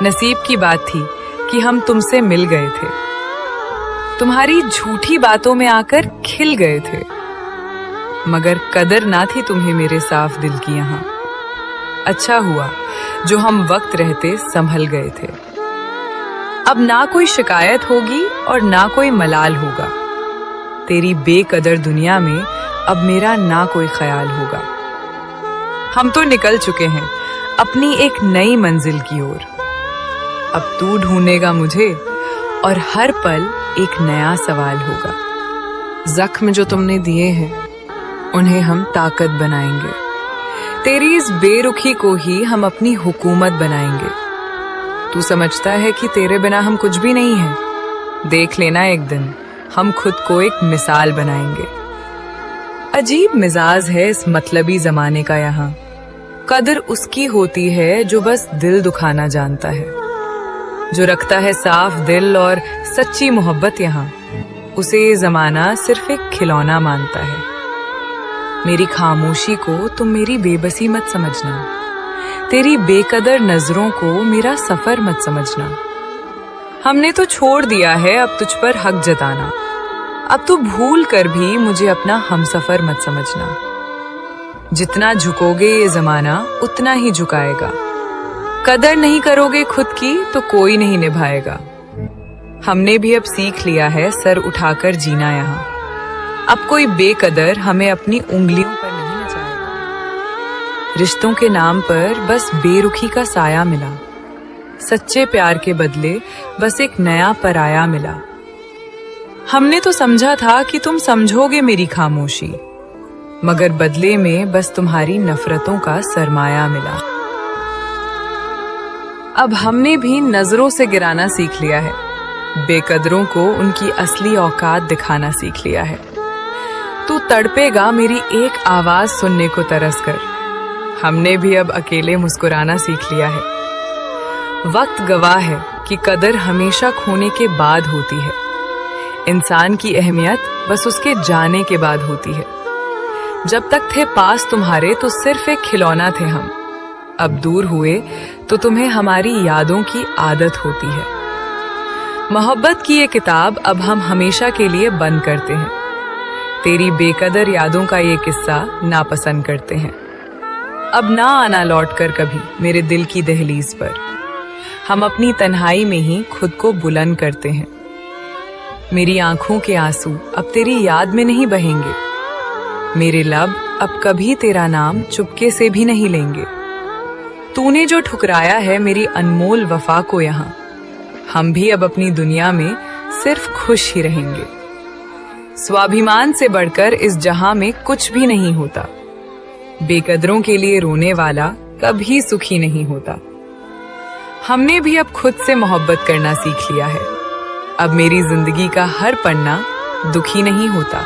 नसीब की बात थी कि हम तुमसे मिल गए थे, तुम्हारी झूठी बातों में आकर खिल गए थे, मगर कदर ना थी तुम्हें मेरे साफ दिल की यहाँ। अच्छा हुआ जो हम वक्त रहते संभल गए थे। अब ना कोई शिकायत होगी और ना कोई मलाल होगा। तेरी बेकदर दुनिया में अब मेरा ना कोई ख्याल होगा। हम तो निकल चुके हैं अपनी एक नई मंजिल की ओर। अब तू ढूंढेगा मुझे और हर पल एक नया सवाल होगा। जख्म जो तुमने दिए हैं उन्हें हम ताकत बनाएंगे। तेरी इस बेरुखी को ही हम अपनी हुकूमत बनाएंगे। तू समझता है कि तेरे बिना हम कुछ भी नहीं है। देख लेना एक दिन हम खुद को एक मिसाल बनाएंगे। अजीब मिजाज है इस मतलबी जमाने का यहाँ। कदर उसकी होती है जो बस दिल दुखाना जानता है, जो रखता है साफ दिल और सच्ची मोहब्बत यहाँ। उसे ये जमाना सिर्फ एक खिलौना मानता है। मेरी खामोशी को तुम मेरी बेबसी मत समझना, तेरी बेकदर नजरों को मेरा सफर मत समझना। हमने तो छोड़ दिया है अब तुझ पर हक जताना। अब तू भूल कर भी मुझे अपना हमसफर मत समझना। जितना झुकोगे ये जमाना उतना ही झुकाएगा। कदर नहीं करोगे खुद की तो कोई नहीं निभाएगा। हमने भी अब सीख लिया है सर उठाकर जीना यहाँ। अब कोई बेकदर हमें अपनी उंगलियों पर नहीं नचाएगा। रिश्तों के नाम पर बस बेरुखी का साया मिला। सच्चे प्यार के बदले बस एक नया पराया मिला। हमने तो समझा था कि तुम समझोगे मेरी खामोशी, मगर बदले में बस तुम्हारी नफरतों का सरमाया मिला। अब हमने भी नजरों से गिराना सीख लिया है। बेकदरों को उनकी असली औकात दिखाना सीख लिया है। तू तड़पेगा मेरी एक आवाज सुनने को तरस कर। हमने भी अब अकेले मुस्कुराना सीख लिया है। वक्त गवाह है कि कदर हमेशा खोने के बाद होती है। इंसान की अहमियत बस उसके जाने के बाद होती है। जब तक थे पास तुम्हारे तो सिर्फ एक खिलौना थे हम। अब दूर हुए तो तुम्हें हमारी यादों की आदत होती है। मोहब्बत की ये किताब अब हम हमेशा के लिए बंद करते हैं। तेरी बेकदर यादों का ये किस्सा नापसंद करते हैं। अब ना आना लौट कर कभी मेरे दिल की दहलीज पर। हम अपनी तन्हाई में ही खुद को बुलंद करते हैं। मेरी आंखों के आंसू अब तेरी याद में नहीं बहेंगे। मेरे लब अब कभी तेरा नाम चुपके से भी नहीं लेंगे। तूने जो ठुकराया है मेरी अनमोल वफा को यहाँ, हम भी अब अपनी दुनिया में सिर्फ खुश ही रहेंगे। स्वाभिमान से बढ़कर इस जहां में कुछ भी नहीं होता। बेकदरों के लिए रोने वाला कभी सुखी नहीं होता। हमने भी अब खुद से मोहब्बत करना सीख लिया है। अब मेरी जिंदगी का हर पन्ना दुखी नहीं होता।